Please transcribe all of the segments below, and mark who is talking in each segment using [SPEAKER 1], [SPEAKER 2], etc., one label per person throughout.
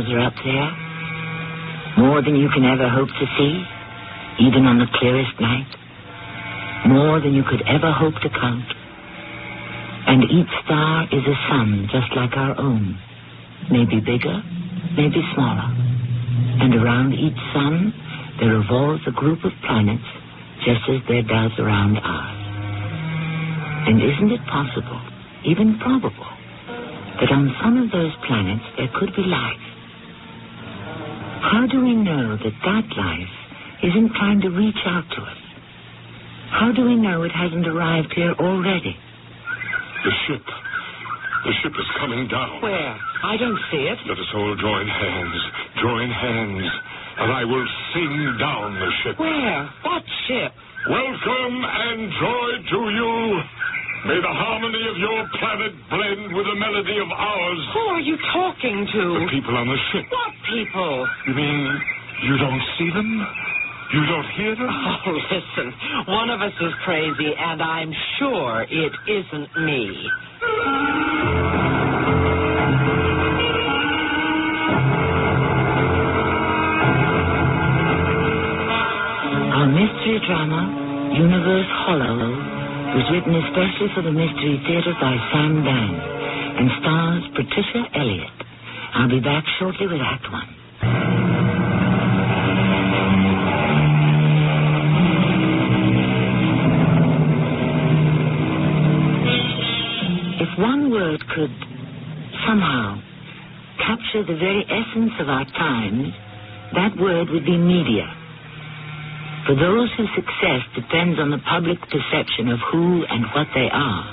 [SPEAKER 1] stars are up there. More than you can ever hope to see, even on the clearest night. More than you could ever hope to count. And each star is a sun just like our own. Maybe bigger, maybe smaller. And around each sun, there revolves a group of planets just as there does around ours. And isn't it possible, even probable, that on some of those planets there could be life? How do we know that that life isn't trying to reach out to us? How do we know it hasn't arrived here already?
[SPEAKER 2] The ship. The ship is coming down.
[SPEAKER 1] Where? I don't see it.
[SPEAKER 2] Let us all join hands. Join hands. And I will sing down the ship.
[SPEAKER 1] Where? What ship?
[SPEAKER 2] Welcome and joy to you. May the harmony of your planet blend with the melody of ours.
[SPEAKER 1] Who are you talking to?
[SPEAKER 2] The people on the ship.
[SPEAKER 1] What people?
[SPEAKER 2] You mean you don't see them? You don't hear them?
[SPEAKER 1] Oh, listen. One of us is crazy, and I'm sure it isn't me. Our mystery drama, U.F.O, was written especially for the Mystery Theater by Sam Dan and stars Patricia Elliott. I'll be back shortly with Act One. If one word could somehow capture the very essence of our times, that word would be media. For those whose success depends on the public perception of who and what they are,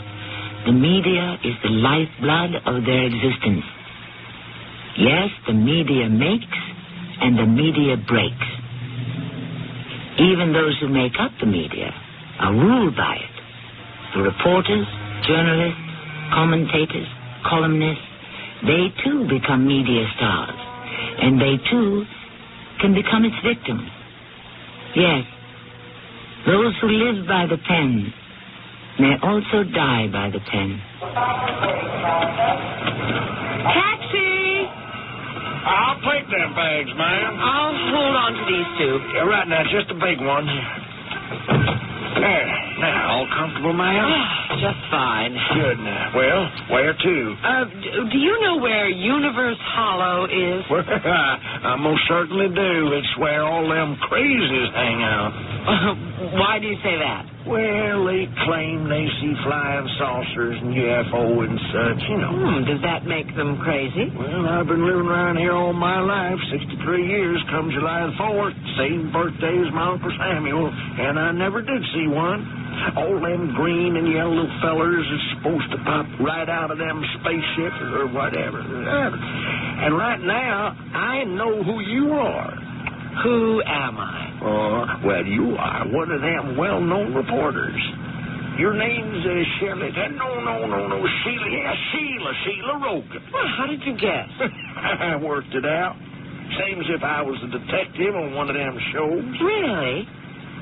[SPEAKER 1] the media is the lifeblood of their existence. Yes, the media makes and the media breaks. Even those who make up the media are ruled by it. The reporters, journalists, commentators, columnists, they too become media stars, and they too can become its victims. Yes, those who live by the pen may also die by the pen. Taxi!
[SPEAKER 3] I'll take them bags, ma'am.
[SPEAKER 1] I'll hold on to these two.
[SPEAKER 3] Yeah, right now, just a big one. There. Now, all comfortable, ma'am?
[SPEAKER 1] Just fine.
[SPEAKER 3] Good. Well, where to?
[SPEAKER 1] Do you know where Universe Hollow is?
[SPEAKER 3] Well, I most certainly do. It's where all them crazies hang out.
[SPEAKER 1] Why do you say that?
[SPEAKER 3] Well, they claim they see flying saucers and U.F.O. and such, you know.
[SPEAKER 1] Does that make them crazy?
[SPEAKER 3] Well, I've been living around here all my life, 63 years, come July the 4th, same birthday as my Uncle Samuel, and I never did see one. All them green and yellow fellers is supposed to pop right out of them spaceships or whatever. And right now, I know who you are.
[SPEAKER 1] Who am I?
[SPEAKER 3] Well, you are one of them well-known reporters. Your name's Shirley. No, Sheila. Yeah, Sheila Rogan.
[SPEAKER 1] Well, how did you guess?
[SPEAKER 3] I worked it out. Same as if I was a detective on one of them shows.
[SPEAKER 1] Really?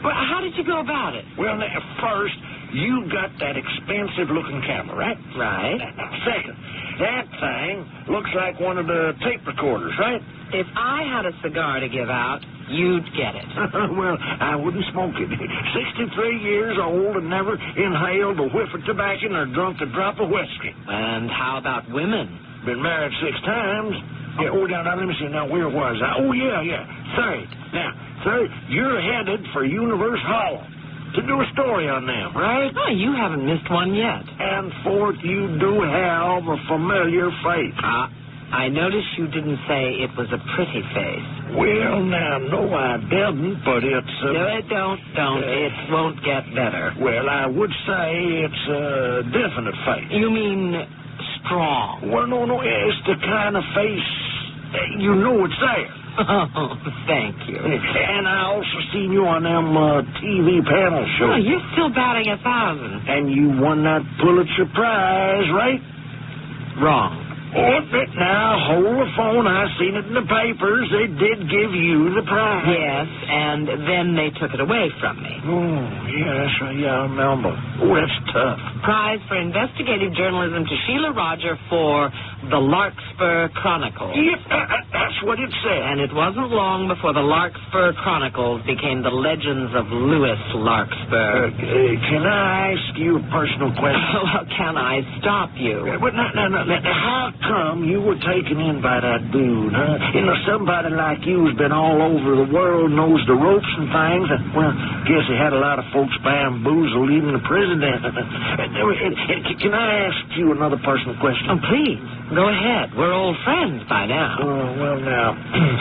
[SPEAKER 1] Well, how did you go about it?
[SPEAKER 3] Well, now, first, you got that expensive-looking camera, right?
[SPEAKER 1] Right.
[SPEAKER 3] Second, that thing looks like one of the tape recorders, right?
[SPEAKER 1] If I had a cigar to give out, you'd get it.
[SPEAKER 3] Well, I wouldn't smoke it. 63 years old and never inhaled a whiff of tobacco or drunk a drop of whiskey.
[SPEAKER 1] And how about women?
[SPEAKER 3] Been married 6 times. Yeah, now, let me see. Now, where was I? Oh, yeah. Third, you're headed for Universe Hollow to do a story on them, right?
[SPEAKER 1] Oh, you haven't missed one yet.
[SPEAKER 3] And fourth, you do have a familiar face.
[SPEAKER 1] I noticed you didn't say it was a pretty face.
[SPEAKER 3] Well, now, no, I didn't, but it's...
[SPEAKER 1] No, don't. It won't get better.
[SPEAKER 3] Well, I would say it's a definite face.
[SPEAKER 1] You mean strong?
[SPEAKER 3] Well, no, it's the kind of face you know it's there.
[SPEAKER 1] Oh, thank you.
[SPEAKER 3] And I also seen you on them TV panel shows.
[SPEAKER 1] Oh, you're still batting 1,000.
[SPEAKER 3] And you won that Pulitzer Prize, right?
[SPEAKER 1] Wrong.
[SPEAKER 3] Oh, but now, hold the phone. I seen it in the papers. They did give you the prize.
[SPEAKER 1] Yes, and then they took it away from me.
[SPEAKER 3] Oh, yeah, that's right. Yeah, I remember. Oh, that's tough.
[SPEAKER 1] Prize for investigative journalism to Sheila Roger for
[SPEAKER 4] the Larkspur Chronicle.
[SPEAKER 3] Yep, that's what it said.
[SPEAKER 4] And it wasn't long before the Larkspur Chronicles became the legends of Louis Larkspur.
[SPEAKER 3] Can I ask you a personal question?
[SPEAKER 4] Well, can I stop you?
[SPEAKER 3] But no. How come you were taken in by that dude, huh? Somebody like you who's been all over the world, knows the ropes and things, and, well, guess he had a lot of folks bamboozled, even the president. Can I ask you another personal question?
[SPEAKER 4] Oh, please. Go ahead. We're old friends by now.
[SPEAKER 3] Well, now,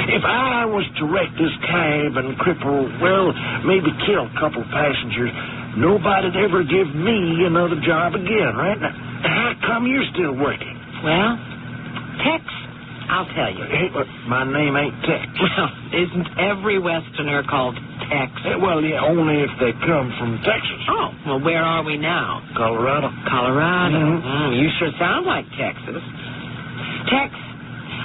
[SPEAKER 3] if I was to wreck this cab and cripple, well, maybe kill a couple of passengers, nobody'd ever give me another job again, right? Now, how come you're still working?
[SPEAKER 4] Well, Tex, I'll tell you.
[SPEAKER 3] Hey, my name ain't Tex.
[SPEAKER 4] Well, isn't every Westerner called Tex?
[SPEAKER 3] Well, yeah, only if they come from Texas.
[SPEAKER 4] Oh, well, where are we now?
[SPEAKER 3] Colorado.
[SPEAKER 4] Colorado.
[SPEAKER 3] Mm-hmm.
[SPEAKER 4] You sure sound like Texas. Tex,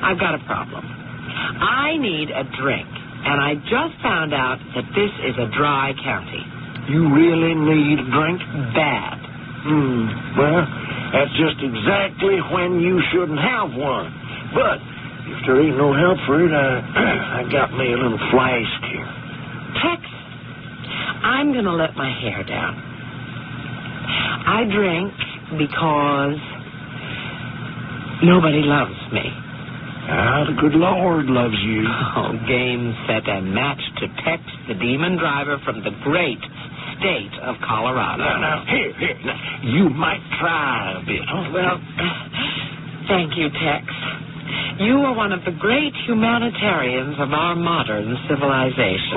[SPEAKER 4] I've got a problem. I need a drink, and I just found out that this is a dry county.
[SPEAKER 3] You really need a drink?
[SPEAKER 4] Bad.
[SPEAKER 3] Well, that's just exactly when you shouldn't have one. But if there ain't no help for it, I got me a little flask here.
[SPEAKER 4] Tex, I'm going to let my hair down. I drink because nobody loves me.
[SPEAKER 3] The good Lord loves you.
[SPEAKER 4] Oh, game, set, and match to Tex, the demon driver from the great state of Colorado.
[SPEAKER 3] Now, here. Now, you might try a bit, huh?
[SPEAKER 4] Well, thank you, Tex. You are one of the great humanitarians of our modern civilization.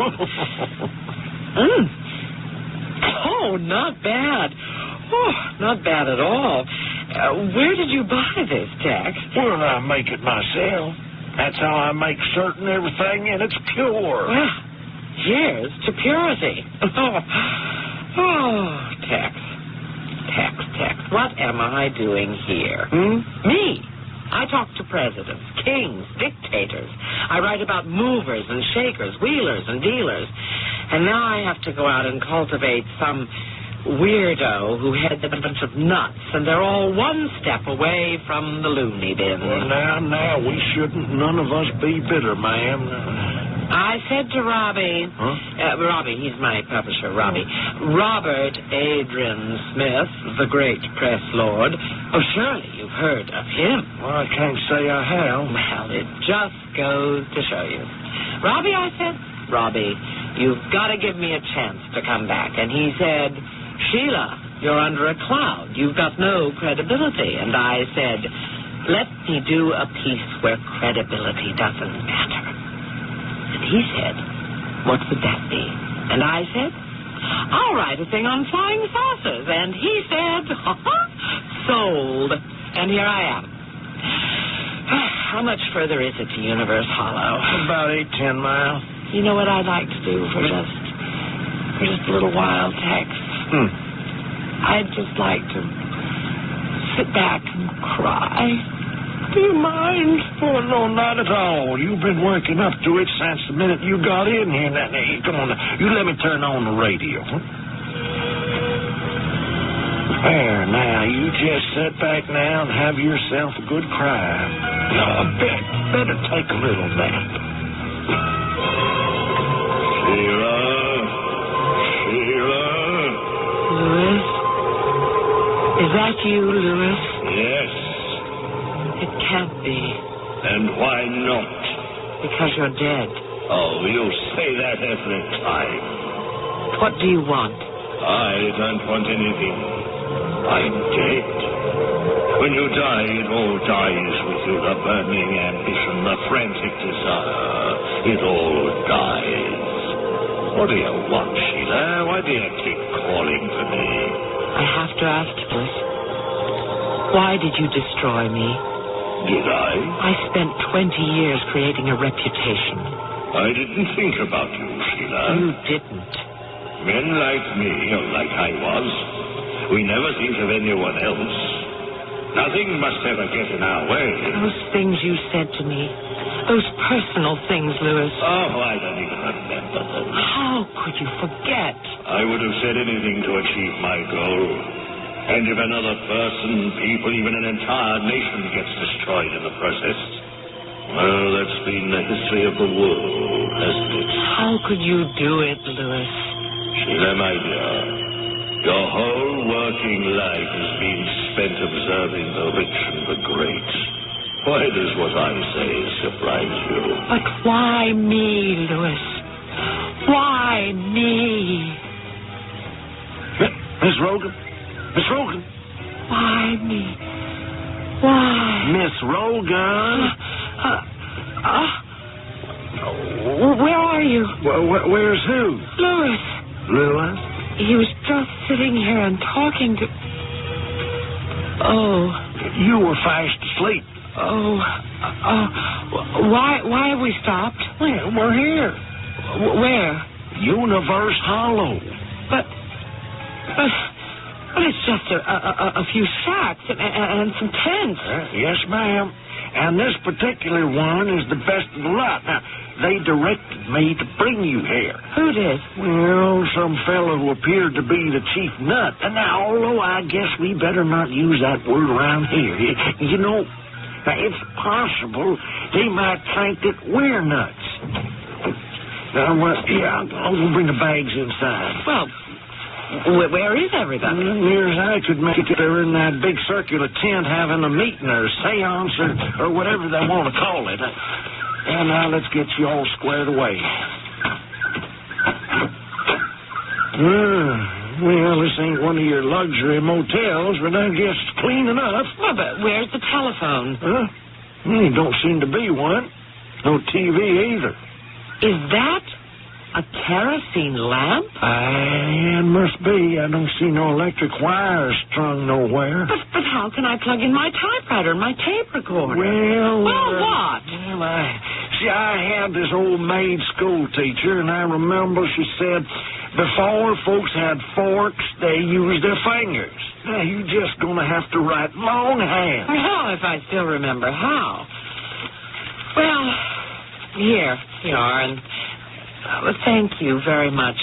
[SPEAKER 4] Oh, not bad. Oh, not bad at all. Where did you buy this, Tex?
[SPEAKER 3] Well, I make it myself. That's how I make certain everything in it's pure.
[SPEAKER 4] Well, here's to purity. Oh, Tex. What am I doing here? Me. I talk to presidents, kings, dictators. I write about movers and shakers, wheelers and dealers. And now I have to go out and cultivate some weirdo who had a bunch of nuts, and they're all one step away from the loony bin.
[SPEAKER 3] Well, now, we shouldn't none of us be bitter, ma'am.
[SPEAKER 4] I said to Robbie, Robbie, he's my publisher, Robbie, Robert Adrian Smith, the great press lord. Oh, surely you've heard of him.
[SPEAKER 3] Well, I can't say I have.
[SPEAKER 4] Well, it just goes to show you. Robbie, I said, Robbie, you've got to give me a chance to come back. And he said, Sheila, you're under a cloud. You've got no credibility. And I said, let me do a piece where credibility doesn't matter. And he said, what would that be? And I said, I'll write a thing on flying saucers. And he said, sold. And here I am. How much further is it to Universe Hollow?
[SPEAKER 3] About 8-10 miles.
[SPEAKER 4] You know what I'd like to do for just a little while, Tex? I'd just like to sit back and cry. Do you mind?
[SPEAKER 3] Oh, no, not at all. You've been working up to it since the minute you got in here. Now, come on, you let me turn on the radio. There, now, you just sit back now and have yourself a good cry. No, better take a little nap.
[SPEAKER 2] Sheila.
[SPEAKER 4] Louis? Is that you, Louis?
[SPEAKER 2] Yes.
[SPEAKER 4] It can't be.
[SPEAKER 2] And why not?
[SPEAKER 4] Because you're dead.
[SPEAKER 2] Oh, you say that every time.
[SPEAKER 4] What do you want?
[SPEAKER 2] I don't want anything. I'm dead. When you die, it all dies with you. The burning ambition, the frantic desire. It all dies. What do you want, Sheila? Why do you keep calling for me?
[SPEAKER 4] I have to ask you this. Why did you destroy me?
[SPEAKER 2] Did I?
[SPEAKER 4] I spent 20 years creating a reputation.
[SPEAKER 2] I didn't think about you, Sheila.
[SPEAKER 4] You didn't.
[SPEAKER 2] Men like me, or like I was, we never think of anyone else. Nothing must ever get in our way.
[SPEAKER 4] Those things you said to me, those personal things, Louis.
[SPEAKER 2] Oh, I don't even remember them.
[SPEAKER 4] How could you forget?
[SPEAKER 2] I would have said anything to achieve my goal. And if another person, people, even an entire nation gets destroyed in the process, well, that's been the history of the world, hasn't it?
[SPEAKER 4] How could you do it, Louis?
[SPEAKER 2] Sheila, my dear, your whole working life has been spent observing the rich and the great. Why does what I say surprise you?
[SPEAKER 4] But why me, Louis? Why me?
[SPEAKER 3] Miss Rogan? Miss Rogan?
[SPEAKER 4] Why me? Why?
[SPEAKER 3] Miss Rogan?
[SPEAKER 4] Where are you?
[SPEAKER 3] Where's who?
[SPEAKER 4] Louis.
[SPEAKER 3] Louis?
[SPEAKER 4] He was just sitting here and talking to... Oh.
[SPEAKER 3] You were fast asleep.
[SPEAKER 4] Oh. Why have we stopped?
[SPEAKER 3] Well, we're here.
[SPEAKER 4] Where?
[SPEAKER 3] Universe Hollow.
[SPEAKER 4] But it's just a few shacks and some tents.
[SPEAKER 3] Yes, ma'am. And this particular one is the best of the lot. Now, they directed me to bring you here.
[SPEAKER 4] Who did?
[SPEAKER 3] Well, some fellow who appeared to be the chief nut. And now, although I guess we better not use that word around here. You know, it's possible they might think that we're nuts. Now, I'll go bring the bags inside.
[SPEAKER 4] Well, where is everybody?
[SPEAKER 3] Near as I could make it, they're in that big circular tent having a meeting or seance or whatever they want to call it. And now let's get you all squared away. Well, this ain't one of your luxury motels, but I guess it's clean enough.
[SPEAKER 4] Well, but where's the telephone?
[SPEAKER 3] Huh? Don't seem to be one. No TV either.
[SPEAKER 4] Is that a kerosene lamp?
[SPEAKER 3] It must be. I don't see no electric wires strung nowhere.
[SPEAKER 4] But how can I plug in my typewriter and my tape recorder?
[SPEAKER 3] Well,
[SPEAKER 4] what?
[SPEAKER 3] Well, I had this old maid school teacher, and I remember she said before folks had forks, they used their fingers. Now, you just gonna have to write longhand.
[SPEAKER 4] Well, if I still remember how. Well, here you are, and thank you very much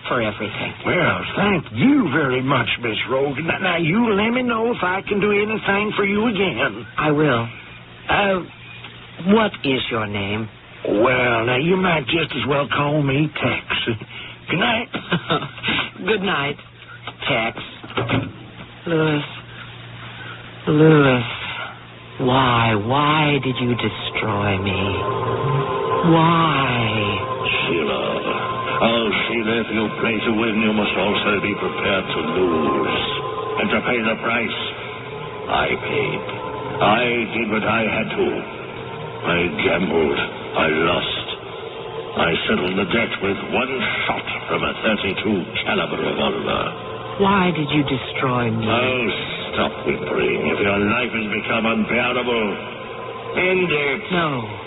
[SPEAKER 4] for everything.
[SPEAKER 3] Well, thank you very much, Miss Rogan. Now, you let me know if I can do anything for you again.
[SPEAKER 4] I will. What is your name?
[SPEAKER 3] Well, now, you might just as well call me Tex. Good night.
[SPEAKER 4] Good night, Tex. Louis, why did you destroy me? Why?
[SPEAKER 2] Sheila. Oh, Sheila, if you play to win, you must also be prepared to lose. And to pay the price. I paid. I did what I had to. I gambled. I lost. I settled the debt with one shot from a .32 caliber revolver.
[SPEAKER 4] Why did you destroy me?
[SPEAKER 2] Oh, stop whimpering. If your life has become unbearable, end it.
[SPEAKER 4] No.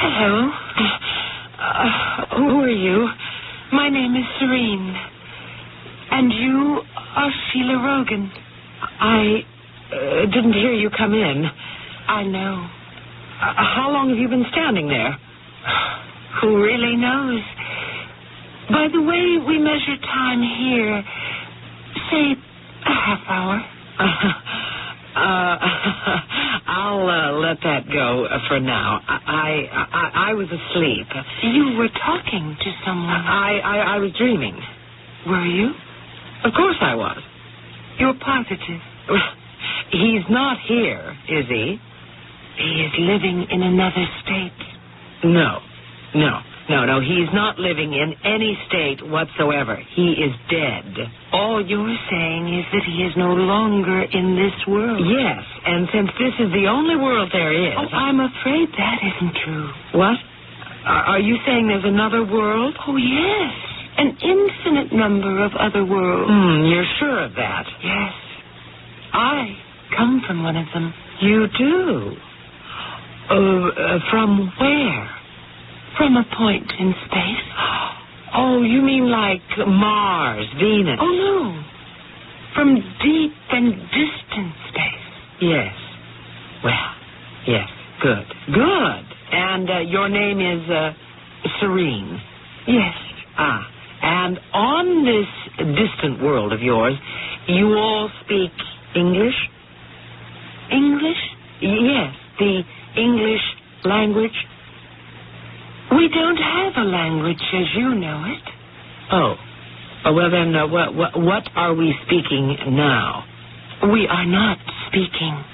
[SPEAKER 4] Hello. Who are you? My name is Serene. And you are Sheila Rogan. I didn't hear you come in. I know. How long have you been standing there? Who really knows? By the way we measure time here, say a half hour. I'll let that go for now. I was asleep. You were talking to someone. I was dreaming. Were you? Of course I was. You're positive? He's not here, is he? He is living in another state. No. He's not living in any state whatsoever. He is dead. All you're saying is that he is no longer in this world. Yes, and since this is the only world there is... Oh, I'm afraid that isn't true. What? Are you saying there's another world? Oh, yes. An infinite number of other worlds. You're sure of that? Yes. I come from one of them. You do? From where? From a point in space. Oh, you mean like Mars, Venus? Oh, no. From deep and distant space. Yes. Well, yes. Good. And your name is Serene.
[SPEAKER 1] Yes.
[SPEAKER 4] Ah, and on this distant world of yours, you all speak English?
[SPEAKER 1] English?
[SPEAKER 4] Yes, the English language.
[SPEAKER 1] We don't have a language as you know it.
[SPEAKER 4] Oh. Well, then, what are we speaking now?
[SPEAKER 1] We are not speaking.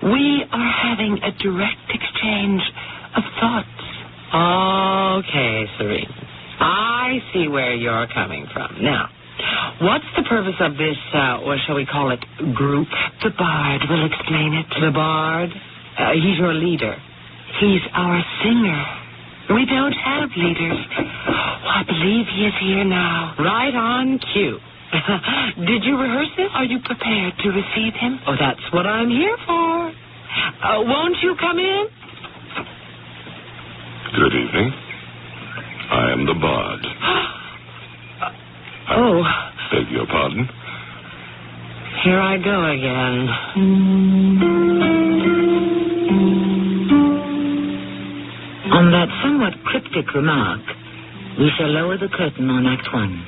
[SPEAKER 1] We are having a direct exchange of thoughts.
[SPEAKER 4] Okay, Serene. I see where you're coming from. Now, what's the purpose of this, or shall we call it, group?
[SPEAKER 1] The bard will explain it.
[SPEAKER 4] The bard? He's your leader.
[SPEAKER 1] He's our singer. We don't have leaders. Oh, I believe he is here now.
[SPEAKER 4] Right on cue. Did you rehearse this?
[SPEAKER 1] Are you prepared to receive him?
[SPEAKER 4] Oh, that's what I'm here for. Won't you come in?
[SPEAKER 2] Good evening. I am the bard.
[SPEAKER 4] Oh.
[SPEAKER 2] Beg your pardon?
[SPEAKER 4] Here I go again.
[SPEAKER 1] On that somewhat cryptic remark, we shall lower the curtain on Act 1.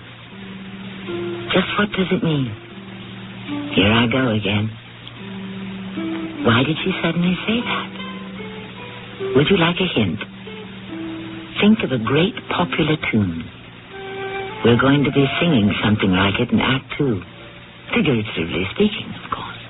[SPEAKER 1] Just what does it mean? Here I go again. Why did she suddenly say that? Would you like a hint? Think of a great popular tune. We're going to be singing something like it in Act 2. Figuratively speaking, of course.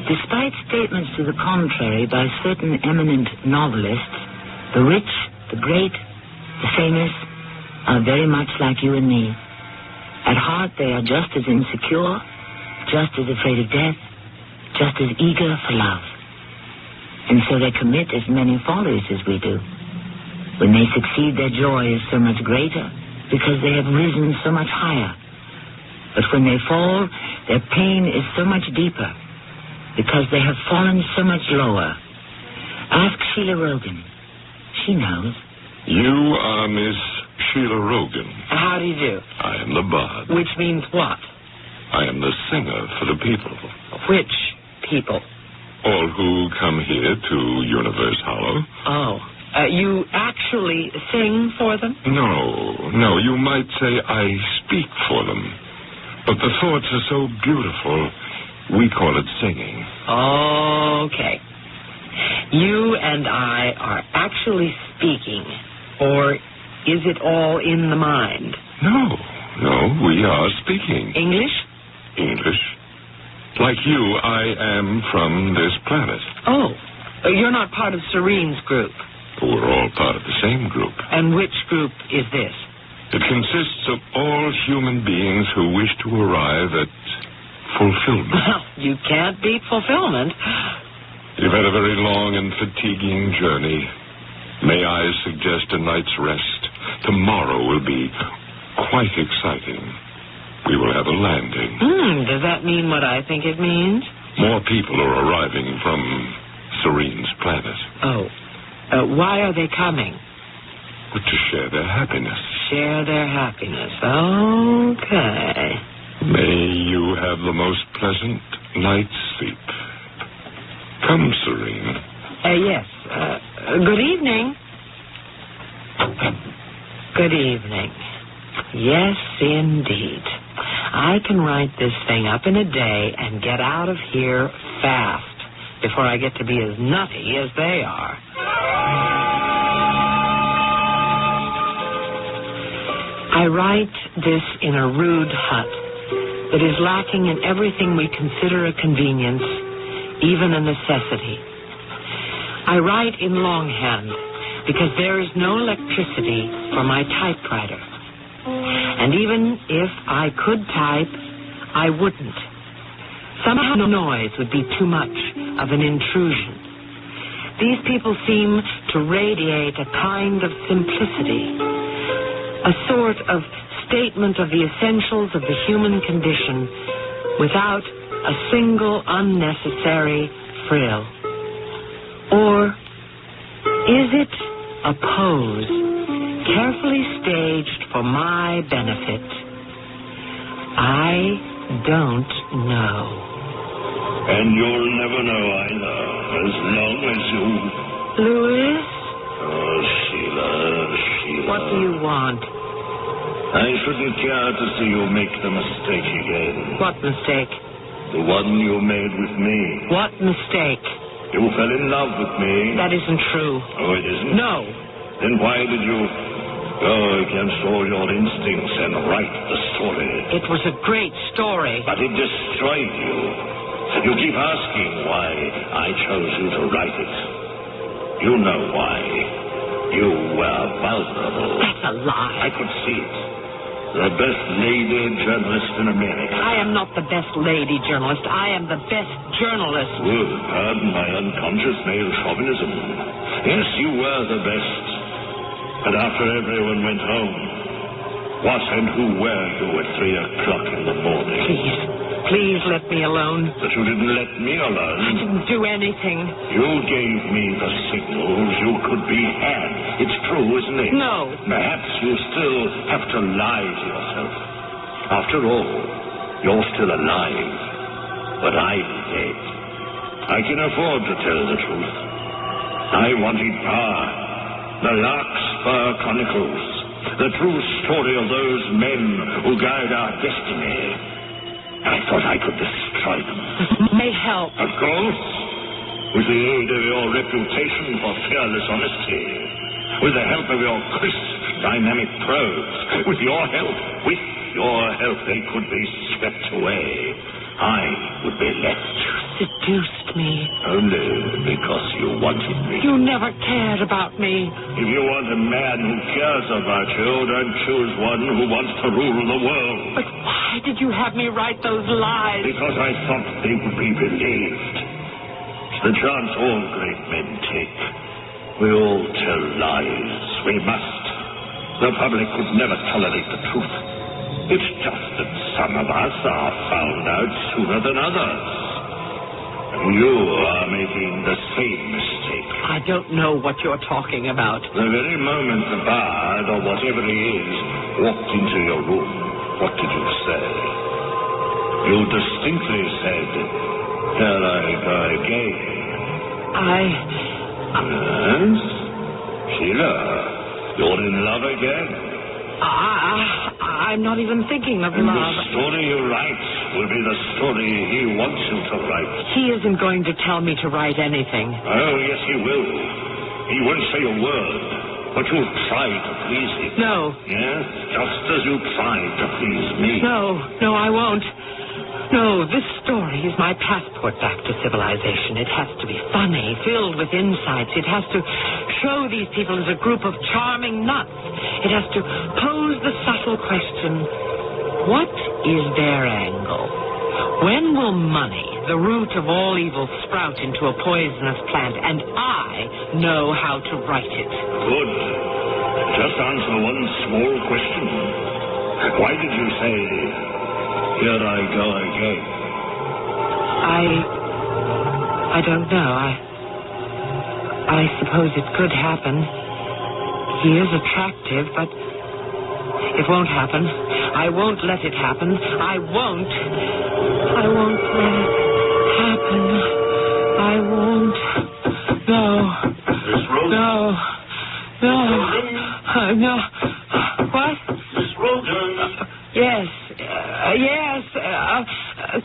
[SPEAKER 1] Despite statements to the contrary by certain eminent novelists, the rich, the great, the famous are very much like you and me. At heart, they are just as insecure, just as afraid of death, just as eager for love. And so they commit as many follies as we do. When they succeed, their joy is so much greater because they have risen so much higher. But when they fall, their pain is so much deeper because they have fallen so much lower. Ask Sheila Rogan. She knows.
[SPEAKER 2] You are Miss Sheila Rogan.
[SPEAKER 4] How do you do?
[SPEAKER 2] I am the bard.
[SPEAKER 4] Which means what?
[SPEAKER 2] I am the singer for the people.
[SPEAKER 4] Which people?
[SPEAKER 2] All who come here to Universe Hollow.
[SPEAKER 4] Oh. You actually sing for them?
[SPEAKER 2] No. You might say I speak for them. But the thoughts are so beautiful, we call it singing.
[SPEAKER 4] Okay. You and I are actually speaking, or is it all in the mind?
[SPEAKER 2] No, we are speaking.
[SPEAKER 4] English?
[SPEAKER 2] English. Like you, I am from this planet.
[SPEAKER 4] Oh, you're not part of Serene's group.
[SPEAKER 2] We're all part of the same group.
[SPEAKER 4] And which group is this?
[SPEAKER 2] It consists of all human beings who wish to arrive at fulfillment.
[SPEAKER 4] Well, you can't beat fulfillment.
[SPEAKER 2] You've had a very long and fatiguing journey. May I suggest a night's rest? Tomorrow will be quite exciting. We will have a landing.
[SPEAKER 4] Does that mean what I think it means?
[SPEAKER 2] More people are arriving from Serene's planet.
[SPEAKER 4] Oh. Why are they coming?
[SPEAKER 2] To share their happiness.
[SPEAKER 4] Share their happiness. Okay.
[SPEAKER 2] May you have the most pleasant night's sleep. Come, Serene.
[SPEAKER 4] Yes. Good evening. Good evening. Yes, indeed. I can write this thing up in a day and get out of here fast before I get to be as nutty as they are. I write this in a rude hut that is lacking in everything we consider a convenience, even a necessity. I write in longhand because there is no electricity for my typewriter. And even if I could type, I wouldn't. Somehow the noise would be too much of an intrusion. These people seem to radiate a kind of simplicity, a sort of statement of the essentials of the human condition without a single unnecessary frill. Or is it a pose carefully staged for my benefit? I don't know.
[SPEAKER 2] And you'll never know either, as long as you...
[SPEAKER 4] Louis?
[SPEAKER 2] Oh, Sheila.
[SPEAKER 4] What do you want?
[SPEAKER 2] I shouldn't care to see you make the mistake again.
[SPEAKER 4] What mistake?
[SPEAKER 2] The one you made with me.
[SPEAKER 4] What mistake?
[SPEAKER 2] You fell in love with me.
[SPEAKER 4] That isn't true.
[SPEAKER 2] Oh, it isn't?
[SPEAKER 4] No.
[SPEAKER 2] Then why did you go against all your instincts and write the story?
[SPEAKER 4] It was a great story.
[SPEAKER 2] But it destroyed you. You keep asking why I chose you to write it. You know why. You were vulnerable.
[SPEAKER 4] That's a lie.
[SPEAKER 2] I could see it. The best lady journalist in America.
[SPEAKER 4] I am not the best lady journalist. I am the best journalist.
[SPEAKER 2] Well, pardon my unconscious male chauvinism. Yes, you were the best. But after everyone went home, what and who were you at 3 o'clock in the morning?
[SPEAKER 4] Please let me alone.
[SPEAKER 2] But you didn't let me alone.
[SPEAKER 4] I didn't do anything.
[SPEAKER 2] You gave me the signals you could be had. It's true, isn't it?
[SPEAKER 4] No.
[SPEAKER 2] Perhaps you still have to lie to yourself. After all, you're still alive. But I'm dead. I can afford to tell the truth. I wanted power. The Larkspur Chronicles. The true story of those men who guide our destiny. I thought I could destroy them.
[SPEAKER 4] May help.
[SPEAKER 2] Of course. With the aid of your reputation for fearless honesty. With the help of your crisp, dynamic prose. With your help, they could be swept away. I would be left.
[SPEAKER 4] You seduced me.
[SPEAKER 2] Only because you wanted me.
[SPEAKER 4] You never cared about me.
[SPEAKER 2] If you want a man who cares about you, don't choose one who wants to rule the world.
[SPEAKER 4] But why did you have me write those lies?
[SPEAKER 2] Because I thought they would be believed. It's the chance all great men take. We all tell lies. We must. The public could never tolerate the truth. It's just that some of us are found out sooner than others. You are making the same mistake.
[SPEAKER 4] I don't know what you're talking about.
[SPEAKER 2] The very moment the bard, or whatever he is, walked into your room, what did you say? You distinctly said, "Here I go again." Yes? Sheila, you're in love again.
[SPEAKER 4] I'm not even thinking of
[SPEAKER 2] and
[SPEAKER 4] love.
[SPEAKER 2] The story you write will be the story he wants you to write.
[SPEAKER 4] He isn't going to tell me to write anything.
[SPEAKER 2] Oh, yes, he will. He won't say a word, but you'll try to please him.
[SPEAKER 4] No.
[SPEAKER 2] Yes, just as you tried to please me.
[SPEAKER 4] No, I won't. No, this story is my passport back to civilization. It has to be funny, filled with insights. It has to show these people as a group of charming nuts. It has to pose the subtle question, what is their angle? When will money, the root of all evil, sprout into a poisonous plant? And I know how to write it.
[SPEAKER 2] Good. Just answer one small question. Why did you say, "Here I go again"?
[SPEAKER 4] I don't know. I suppose it could happen. He is attractive, but it won't happen. I won't let it happen. I won't let it happen. I won't. No.
[SPEAKER 2] Miss Rogan?
[SPEAKER 4] No. What?
[SPEAKER 2] Miss Rogan?
[SPEAKER 4] Yes.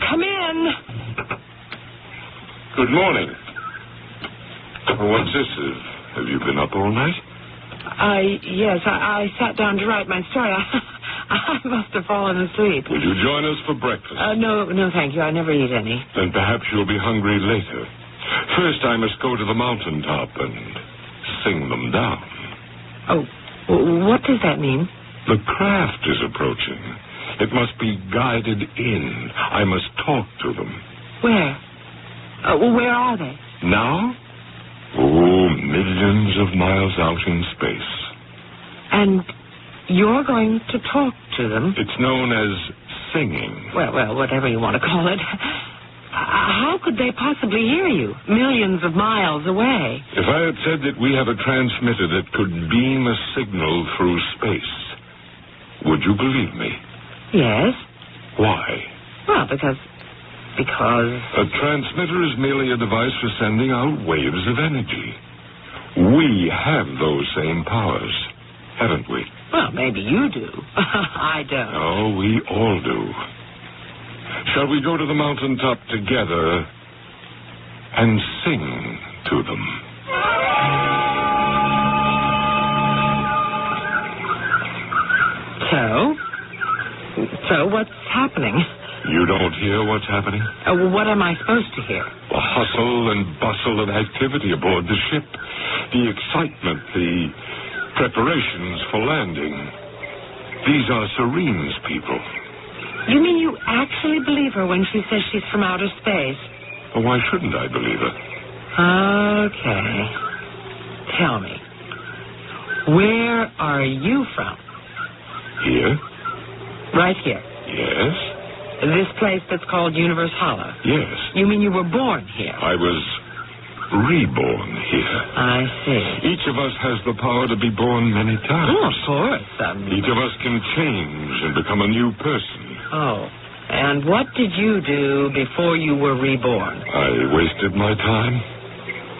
[SPEAKER 4] Come in.
[SPEAKER 5] Good morning. What's this? Have you been up all night?
[SPEAKER 4] Yes, I sat down to write my story. I must have fallen asleep.
[SPEAKER 5] Will you join us for breakfast?
[SPEAKER 4] No, thank you. I never eat any.
[SPEAKER 5] Then perhaps you'll be hungry later. First, I must go to the mountaintop and sing them down.
[SPEAKER 4] Oh, what does that mean?
[SPEAKER 5] The craft is approaching. It must be guided in. I must talk to them.
[SPEAKER 4] Where? Where are they?
[SPEAKER 5] Now? Oh, millions of miles out in space.
[SPEAKER 4] And you're going to talk to them?
[SPEAKER 5] It's known as singing.
[SPEAKER 4] Well, whatever you want to call it. How could they possibly hear you, millions of miles away?
[SPEAKER 5] If I had said that we have a transmitter that could beam a signal through space, would you believe me?
[SPEAKER 4] Yes.
[SPEAKER 5] Why?
[SPEAKER 4] Well, because...
[SPEAKER 5] A transmitter is merely a device for sending out waves of energy. We have those same powers, haven't we?
[SPEAKER 4] Well, maybe you do. I don't.
[SPEAKER 5] Oh, we all do. Shall we go to the mountaintop together and sing to them?
[SPEAKER 4] So what's happening?
[SPEAKER 5] You don't hear what's happening?
[SPEAKER 4] What am I supposed to hear?
[SPEAKER 5] The hustle and bustle of activity aboard the ship. The excitement, the preparations for landing. These are Serene's people.
[SPEAKER 4] You mean you actually believe her when she says she's from outer space?
[SPEAKER 5] Well, why shouldn't I believe her?
[SPEAKER 4] Okay. Tell me, where are you from?
[SPEAKER 5] Here?
[SPEAKER 4] Right here.
[SPEAKER 5] Yes.
[SPEAKER 4] This place that's called Universe Hollow?
[SPEAKER 5] Yes.
[SPEAKER 4] You mean you were born here?
[SPEAKER 5] I was reborn here.
[SPEAKER 4] I see.
[SPEAKER 5] Each of us has the power to be born many times.
[SPEAKER 4] Oh, of course.
[SPEAKER 5] Each of us can change and become a new person.
[SPEAKER 4] Oh. And what did you do before you were reborn?
[SPEAKER 5] I wasted my time.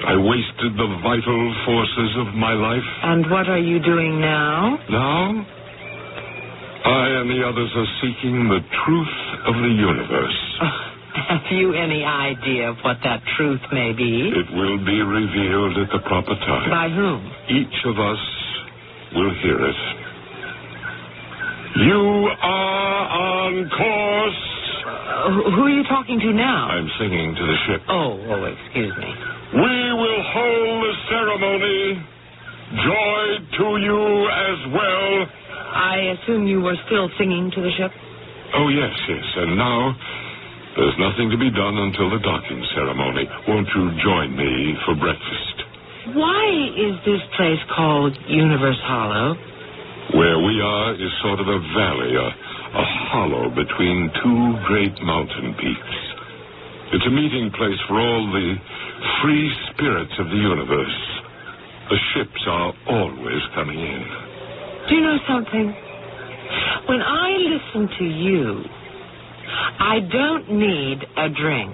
[SPEAKER 5] I wasted the vital forces of my life.
[SPEAKER 4] And what are you doing now?
[SPEAKER 5] Now? I and the others are seeking the truth of the universe.
[SPEAKER 4] Have you any idea of what that truth may be?
[SPEAKER 5] It will be revealed at the proper time.
[SPEAKER 4] By whom?
[SPEAKER 5] Each of us will hear it. You are on course.
[SPEAKER 4] Who are you talking to now?
[SPEAKER 5] I'm singing to the ship.
[SPEAKER 4] Oh, excuse me.
[SPEAKER 5] We will hold the ceremony. Joy to you as well.
[SPEAKER 4] I assume you were still singing to the ship?
[SPEAKER 5] Oh, yes. And now, there's nothing to be done until the docking ceremony. Won't you join me for breakfast?
[SPEAKER 4] Why is this place called Universe Hollow?
[SPEAKER 5] Where we are is sort of a valley, a hollow between two great mountain peaks. It's a meeting place for all the free spirits of the universe. The ships are always coming in.
[SPEAKER 4] Do you know something? When I listen to you, I don't need a drink.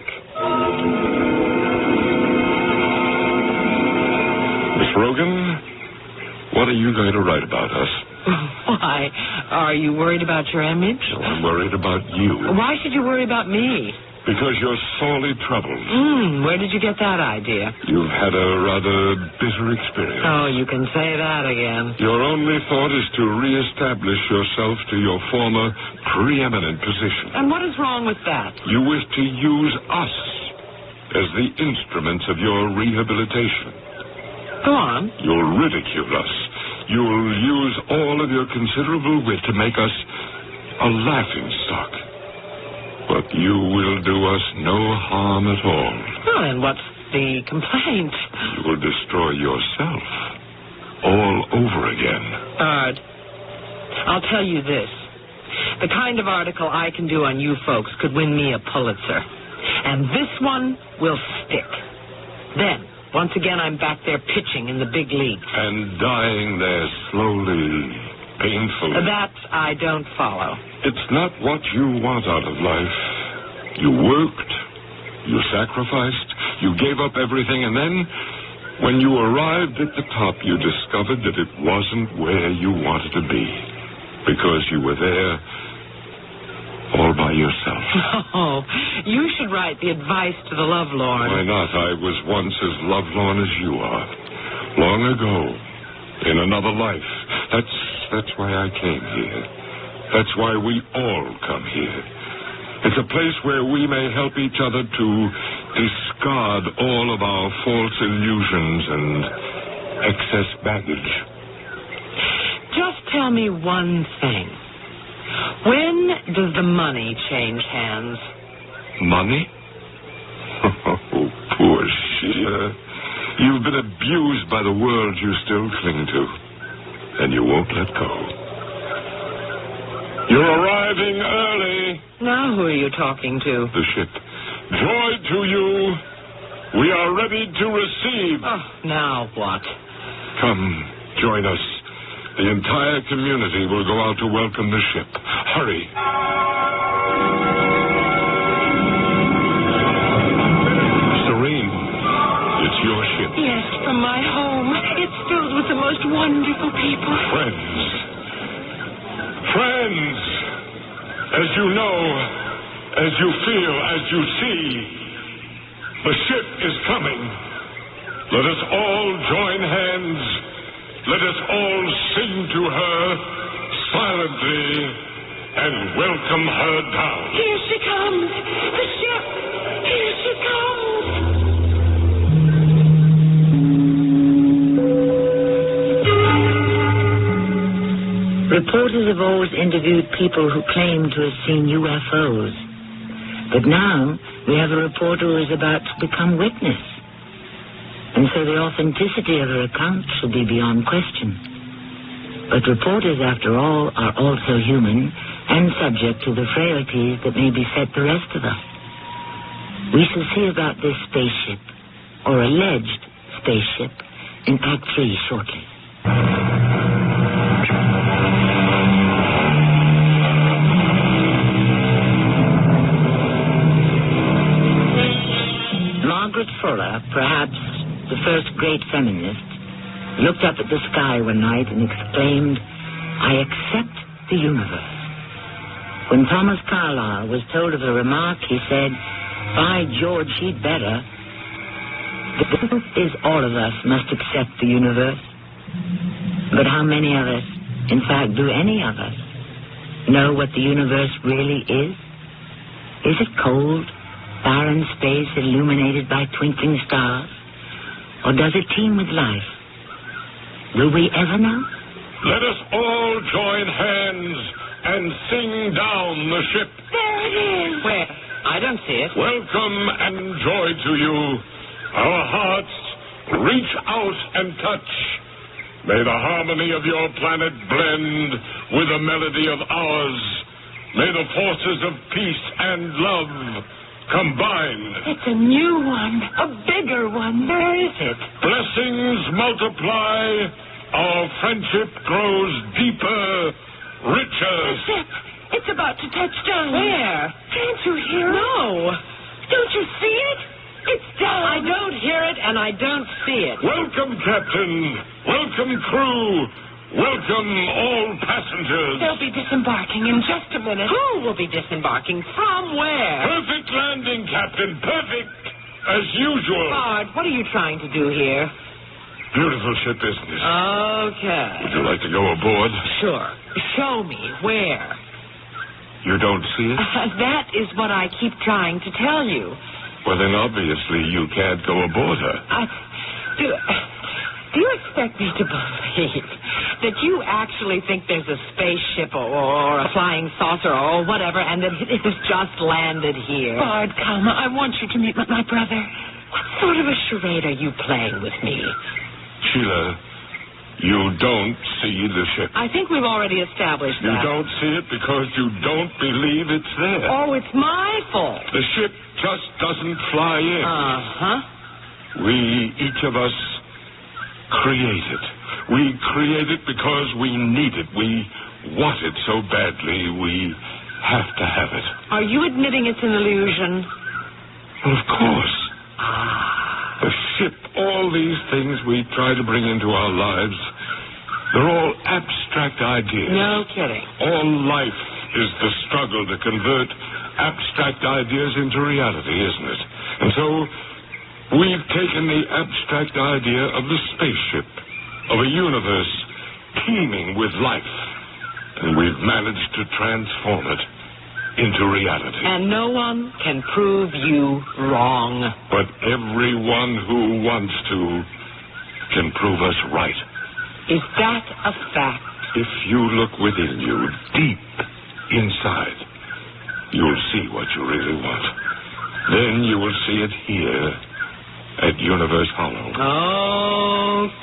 [SPEAKER 5] Miss Rogan, what are you going to write about us?
[SPEAKER 4] Why? Are you worried about your image?
[SPEAKER 5] No, I'm worried about you.
[SPEAKER 4] Why should you worry about me?
[SPEAKER 5] Because you're sorely troubled.
[SPEAKER 4] Where did you get that idea?
[SPEAKER 5] You've had a rather bitter experience.
[SPEAKER 4] Oh, you can say that again.
[SPEAKER 5] Your only thought is to reestablish yourself to your former preeminent position.
[SPEAKER 4] And what is wrong with that?
[SPEAKER 5] You wish to use us as the instruments of your rehabilitation.
[SPEAKER 4] Go on.
[SPEAKER 5] You'll ridicule us. You'll use all of your considerable wit to make us a laughingstock. But you will do us no harm at all.
[SPEAKER 4] Well, then what's the complaint?
[SPEAKER 5] You will destroy yourself all over again.
[SPEAKER 4] Bard, I'll tell you this. The kind of article I can do on you folks could win me a Pulitzer. And this one will stick. Then, once again, I'm back there pitching in the big leagues.
[SPEAKER 5] And dying there slowly, painfully.
[SPEAKER 4] That I don't follow.
[SPEAKER 5] It's not what you want out of life. You worked, you sacrificed, you gave up everything, and then, when you arrived at the top, you discovered that it wasn't where you wanted to be, because you were there all by yourself.
[SPEAKER 4] Oh, you should write the advice to the lovelorn.
[SPEAKER 5] Why not? I was once as lovelorn as you are. Long ago, in another life. That's why I came here. That's why we all come here. It's a place where we may help each other to discard all of our false illusions and excess baggage.
[SPEAKER 4] Just tell me one thing. When does the money change hands?
[SPEAKER 5] Money? Oh, poor Sheila. You've been abused by the world you still cling to, and you won't let go. You're arriving early.
[SPEAKER 4] Now who are you talking to?
[SPEAKER 5] The ship. Joy to you. We are ready to receive.
[SPEAKER 4] Oh, now what?
[SPEAKER 5] Come, join us. The entire community will go out to welcome the ship. Hurry.
[SPEAKER 6] people.
[SPEAKER 5] Friends. As you know, as you feel, as you see, the ship is coming. Let us all join hands. Let us all sing to her silently and welcome her down.
[SPEAKER 6] Here she comes. The ship. Here she comes.
[SPEAKER 1] Reporters have always interviewed people who claim to have seen UFOs. But now we have a reporter who is about to become witness. And so the authenticity of her account should be beyond question. But reporters, after all, are also human and subject to the frailties that may beset the rest of us. We shall see about this spaceship, or alleged spaceship, in Act 3 shortly. Margaret Fuller, perhaps the first great feminist, looked up at the sky one night and exclaimed, "I accept the universe." When Thomas Carlyle was told of the remark, he said, "By George, he'd better." The truth is all of us must accept the universe. But how many of us, in fact, do any of us know what the universe really is? Is it cold, barren space illuminated by twinkling stars? Or does it teem with life? Will we ever know?
[SPEAKER 5] Let us all join hands and sing down the ship.
[SPEAKER 6] There it is.
[SPEAKER 4] Where? I don't see it.
[SPEAKER 5] Welcome and joy to you. Our hearts reach out and touch. May the harmony of your planet blend with the melody of ours. May the forces of peace and love combine.
[SPEAKER 6] It's a new one, a bigger one. Where is it?
[SPEAKER 5] Blessings multiply. Our friendship grows deeper, richer.
[SPEAKER 6] The ship. It's about to touch down.
[SPEAKER 4] Where?
[SPEAKER 6] Can't you hear it?
[SPEAKER 4] No.
[SPEAKER 6] Don't you see it? It's down.
[SPEAKER 4] I don't hear it, and I don't see it.
[SPEAKER 5] Welcome, Captain. Welcome, crew. Welcome, all passengers.
[SPEAKER 6] They'll be disembarking in just a minute.
[SPEAKER 4] Who will be disembarking? From where?
[SPEAKER 5] Perfect landing, Captain. Perfect, as usual.
[SPEAKER 4] Bard, what are you trying to do here?
[SPEAKER 5] Beautiful ship, isn't it?
[SPEAKER 4] Okay.
[SPEAKER 5] Would you like to go aboard?
[SPEAKER 4] Sure. Show me. Where?
[SPEAKER 5] You don't see it?
[SPEAKER 4] That is what I keep trying to tell you.
[SPEAKER 5] Well, then obviously you can't go aboard her.
[SPEAKER 4] Do you expect me to believe that you actually think there's a spaceship or a flying saucer or whatever, and that it has just landed here?
[SPEAKER 6] Bard, come. I want you to meet my brother.
[SPEAKER 4] What sort of a charade are you playing with me?
[SPEAKER 5] Sheila, you don't see the ship.
[SPEAKER 4] I think we've already established
[SPEAKER 5] You
[SPEAKER 4] that.
[SPEAKER 5] don't see it because you don't believe it's there.
[SPEAKER 4] Oh, it's my fault.
[SPEAKER 5] The ship just doesn't fly in.
[SPEAKER 4] Uh-huh.
[SPEAKER 5] We, each of us, create it. We create it because we need it. We want it so badly, we have to have it.
[SPEAKER 4] Are you admitting it's an illusion?
[SPEAKER 5] Well, of course. The ship, all these things we try to bring into our lives, they're all abstract ideas.
[SPEAKER 4] No kidding.
[SPEAKER 5] All life is the struggle to convert abstract ideas into reality, isn't it? And so we've taken the abstract idea of the spaceship, of a universe teeming with life, and we've managed to transform it into reality.
[SPEAKER 4] And no one can prove you wrong.
[SPEAKER 5] But everyone who wants to can prove us right.
[SPEAKER 4] Is that a fact?
[SPEAKER 5] If you look within you, deep inside, you'll see what you really want. Then you will see it here at Universe Hollow.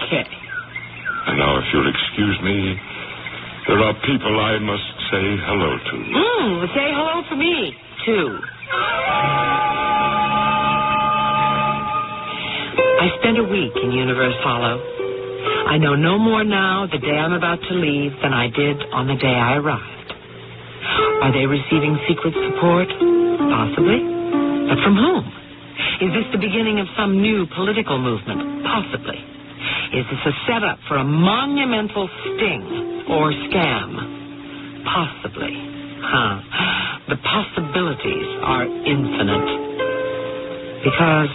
[SPEAKER 4] Okay.
[SPEAKER 5] And now, if you'll excuse me, there are people I must say hello to.
[SPEAKER 4] Say hello to me, too. I spent a week in Universe Hollow. I know no more now, the day I'm about to leave, than I did on the day I arrived. Are they receiving secret support? Possibly. But from whom? Is this the beginning of some new political movement? Possibly. Is this a setup for a monumental sting or scam? Possibly. The possibilities are infinite. Because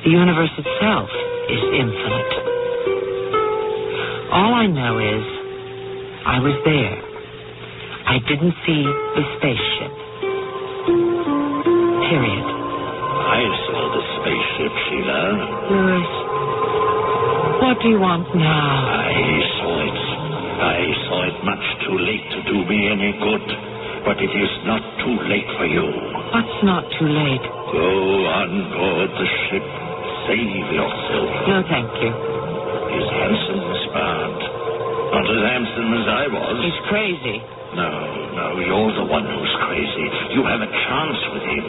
[SPEAKER 4] the universe itself is infinite. All I know is I was there. I didn't see the spaceship. Period.
[SPEAKER 2] I saw the spaceship, Sheila.
[SPEAKER 4] Louis, what do you want now?
[SPEAKER 2] I saw it much too late to do me any good. But it is not too late for you.
[SPEAKER 4] What's not too late?
[SPEAKER 2] Go on board the ship. Save yourself.
[SPEAKER 4] No, thank you.
[SPEAKER 2] He's handsome, Miss Bard. Not as handsome as I was.
[SPEAKER 4] He's crazy.
[SPEAKER 2] No, you're the one who's crazy. You have a chance with him.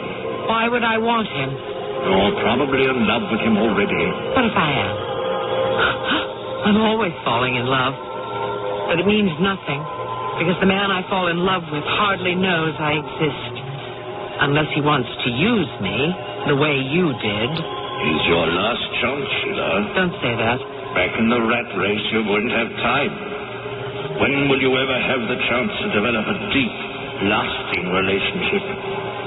[SPEAKER 4] Why would I want him?
[SPEAKER 2] You're probably in love with him already.
[SPEAKER 4] What if I am? I'm always falling in love. But it means nothing, because the man I fall in love with hardly knows I exist. Unless he wants to use me, the way you did.
[SPEAKER 2] He's your last chance, Sheila.
[SPEAKER 4] Don't say that.
[SPEAKER 2] Back in the rat race, you wouldn't have time. When will you ever have the chance to develop a deep, lasting relationship?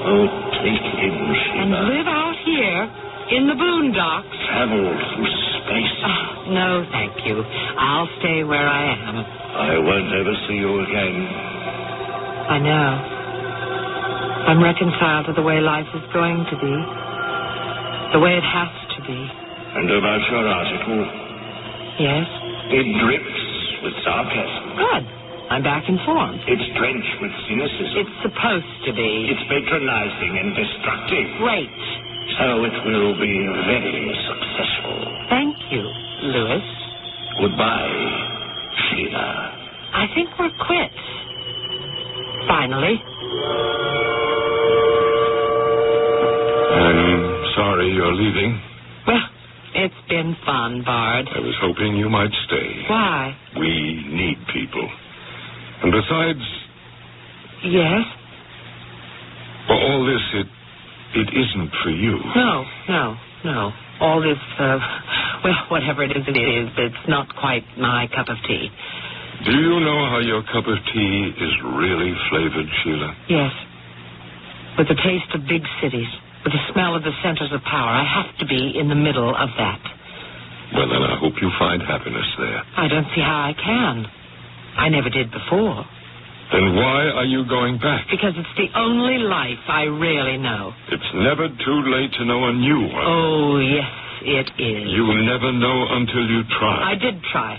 [SPEAKER 2] Oh, take him, Sheila.
[SPEAKER 4] And live out here, in the boondocks.
[SPEAKER 2] Travel through space.
[SPEAKER 4] No, thank you. I'll stay where I am.
[SPEAKER 2] I won't ever see you again.
[SPEAKER 4] I know. I'm reconciled to the way life is going to be. The way it has to be.
[SPEAKER 2] And about your article?
[SPEAKER 4] Yes?
[SPEAKER 2] It drips with sarcasm.
[SPEAKER 4] Good. I'm back informed.
[SPEAKER 2] It's drenched with cynicism.
[SPEAKER 4] It's supposed to be.
[SPEAKER 2] It's patronizing and destructive.
[SPEAKER 4] Great.
[SPEAKER 2] So it will be very successful.
[SPEAKER 4] Thank you, Louis.
[SPEAKER 2] Goodbye, Sheila.
[SPEAKER 4] I think we're quits. Finally.
[SPEAKER 5] I'm sorry you're leaving.
[SPEAKER 4] Well, it's been fun, Bard.
[SPEAKER 5] I was hoping you might stay.
[SPEAKER 4] Why?
[SPEAKER 5] We need people. And besides...
[SPEAKER 4] Yes?
[SPEAKER 5] For all this, it isn't for you.
[SPEAKER 4] No. All this, well, whatever it is, it's not quite my cup of tea.
[SPEAKER 5] Do you know how your cup of tea is really flavored, Sheila?
[SPEAKER 4] Yes. With the taste of big cities, with the smell of the centers of power. I have to be in the middle of that.
[SPEAKER 5] Well, then I hope you find happiness there.
[SPEAKER 4] I don't see how I can. I never did before.
[SPEAKER 5] Then why are you going back?
[SPEAKER 4] Because it's the only life I really know.
[SPEAKER 5] It's never too late to know a new one.
[SPEAKER 4] Oh, yes, it is.
[SPEAKER 5] You never know until you try.
[SPEAKER 4] I did try.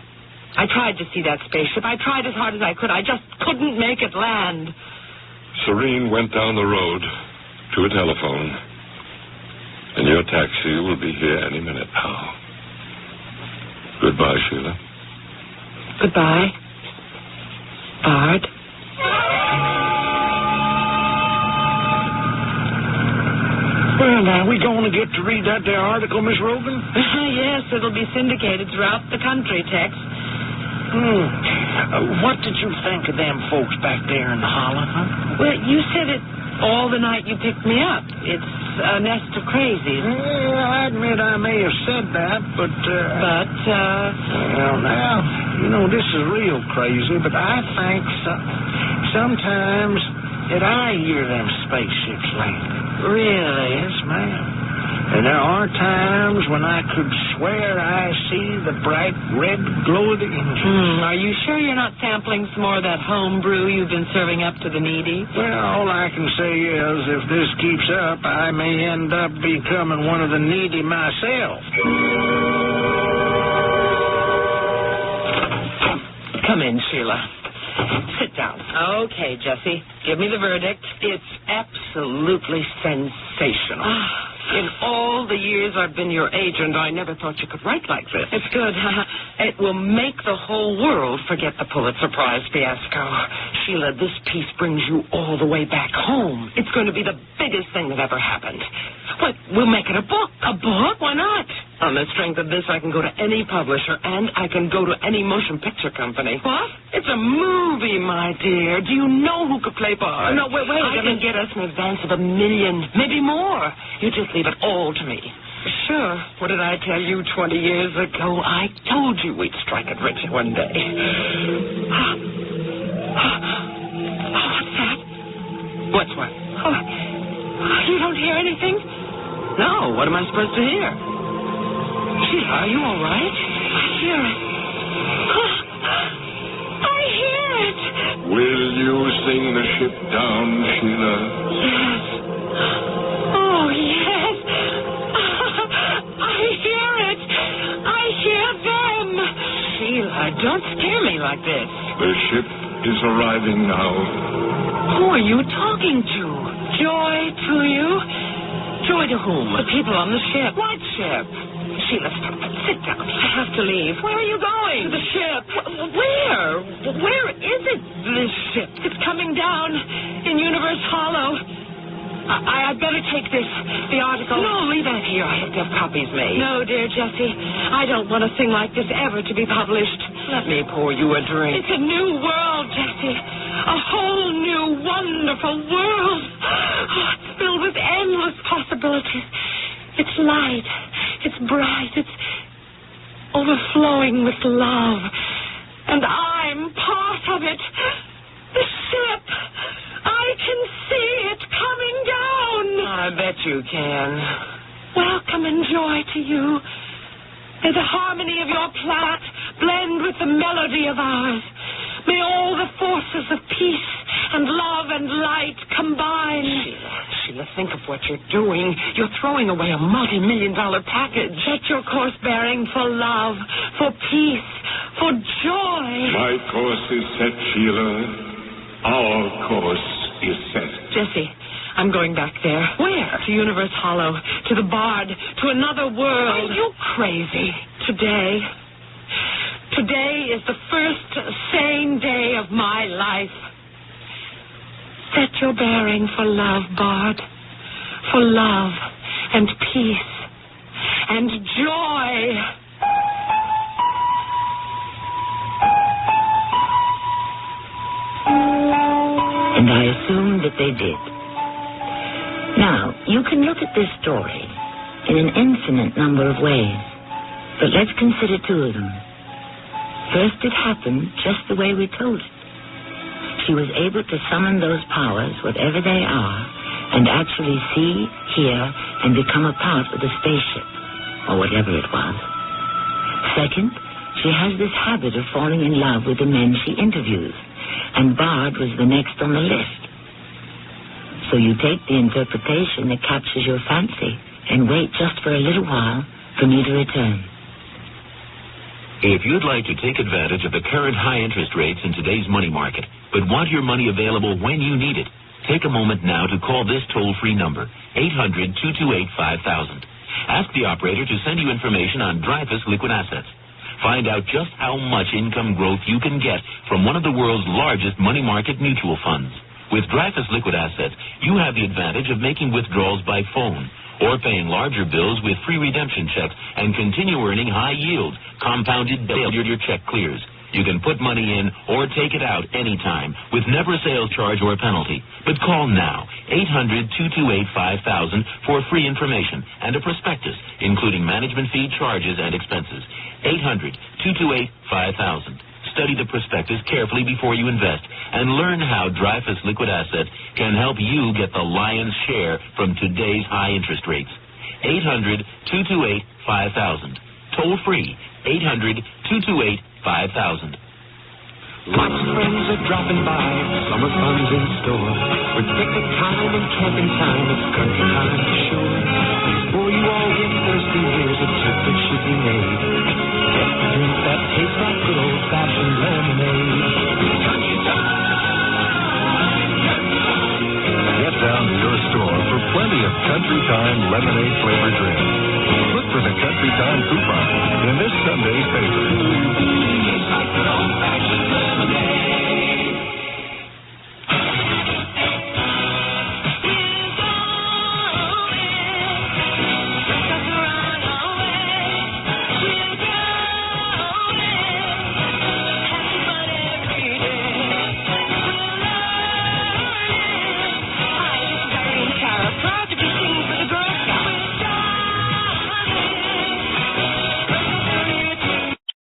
[SPEAKER 4] I tried to see that spaceship. I tried as hard as I could. I just couldn't make it land.
[SPEAKER 5] Serene went down the road to a telephone. And your taxi will be here any minute now. Goodbye, Sheila.
[SPEAKER 4] Goodbye, Bard.
[SPEAKER 3] Well, now, we going to get to read that there article, Miss Rogan?
[SPEAKER 4] Yes, it'll be syndicated throughout the country, Tex.
[SPEAKER 3] What did you think of them folks back there in the hollow, huh?
[SPEAKER 4] Well, you said it all the night you picked me up. It's a nest of crazies.
[SPEAKER 3] Well, I admit I may have said that, but... Well, now, you know, this is real crazy, but I think sometimes that I hear them spaceships landing.
[SPEAKER 4] Really?
[SPEAKER 3] Yes, ma'am. And there are times when I could swear I see the bright red glow of the engines.
[SPEAKER 4] Are you sure you're not sampling some more of that home brew you've been serving up to the needy?
[SPEAKER 3] Well, all I can say is if this keeps up, I may end up becoming one of the needy myself.
[SPEAKER 4] Come in, Sheila. Sit down. Okay, Jessie. Give me the verdict.
[SPEAKER 7] It's absolutely sensational. In all the years I've been your agent, I never thought you could write like this.
[SPEAKER 4] It's good.
[SPEAKER 7] It will make the whole world forget the Pulitzer Prize fiasco. Sheila, this piece brings you all the way back home. It's going to be the biggest thing that ever happened. What? We'll make it a book.
[SPEAKER 4] A book? Why not?
[SPEAKER 7] On the strength of this, I can go to any publisher, and I can go to any motion picture company.
[SPEAKER 4] What?
[SPEAKER 7] It's a movie, my dear. Do you know who could play Bard?
[SPEAKER 4] No, wait.
[SPEAKER 7] I can get us an advance of $1 million, maybe more. You just leave it all to me. Sure. What did I tell you 20 years ago? I told you we'd strike it rich one day. What's that? What's what? Oh, you don't hear anything? No. What am I supposed to hear? Sheila, are you all right? I hear it. I hear it.
[SPEAKER 5] Will you sing the ship down, Sheila?
[SPEAKER 7] Yes. Oh, yes. I hear it. I hear them. Sheila, don't scare me like this.
[SPEAKER 5] The ship is arriving now.
[SPEAKER 7] Who are you talking to? Joy to you? Joy to whom? The people on the ship. What ship? Sheila, stop it. Sit down. I have to leave. Where are you going? To the ship. Where? Where is it, this ship? It's coming down in Universe Hollow. I'd better take this, the article. No, leave that here. I have to have copies made. No, dear Jessie. I don't want a thing like this ever to be published. Let me pour you a drink. It's a new world, Jessie. A whole new, wonderful world. Oh, it's filled with endless possibilities. It's light. It's bright. It's overflowing with love. And I'm part of it. The ship. I can see it coming down. I bet you can. Welcome and joy to you. May the harmony of your planet blend with the melody of ours. May all the forces of peace and love and light combine. Sheila, think of what you're doing. You're throwing away a multi-million-dollar package. Set your course bearing for love, for peace, for joy.
[SPEAKER 5] My course is set, Sheila. Our course is set.
[SPEAKER 7] Jessie, I'm going back there. Where? To Universe Hollow, to the Bard, to another world. Are you crazy? Today is the first sane day of my life. Set your bearing for love, Bard. For love and peace and joy.
[SPEAKER 1] And I assumed that they did. Now, you can look at this story in an infinite number of ways, but let's consider two of them. First, it happened just the way we told it. She was able to summon those powers, whatever they are, and actually see, hear, and become a part of the spaceship, or whatever it was. Second, she has this habit of falling in love with the men she interviews, and Bard was the next on the list. So you take the interpretation that captures your fancy and wait just for a little while for me to return.
[SPEAKER 8] If you'd like to take advantage of the current high interest rates in today's money market, but want your money available when you need it, take a moment now to call this toll-free number, 800-228-5000. Ask the operator to send you information on Dreyfus Liquid Assets. Find out just how much income growth you can get from one of the world's largest money market mutual funds. With Dreyfus Liquid Assets, you have the advantage of making withdrawals by phone or paying larger bills with free redemption checks and continue earning high yield, compounded daily your check clears. You can put money in or take it out anytime with never a sales charge or a penalty. But call now, 800-228-5000 for free information and a prospectus, including management fee, charges, and expenses. 800-228-5000. Study the prospectus carefully before you invest and learn how Dreyfus Liquid Assets can help you get the lion's share from today's high interest rates. 800-228-5000. Toll free, 800-228-5000.
[SPEAKER 9] Lots of friends are dropping by, summer fun's in store. With picnic time and camping time, it's country time for sure. Before you all get thirsty, here's a tip that should be made. Get the drink that tastes like good old-fashioned lemonade. Country time! Get down to your store for plenty of Country Time lemonade-flavored drinks. Look for the Country Time coupon. In this Sunday's paper,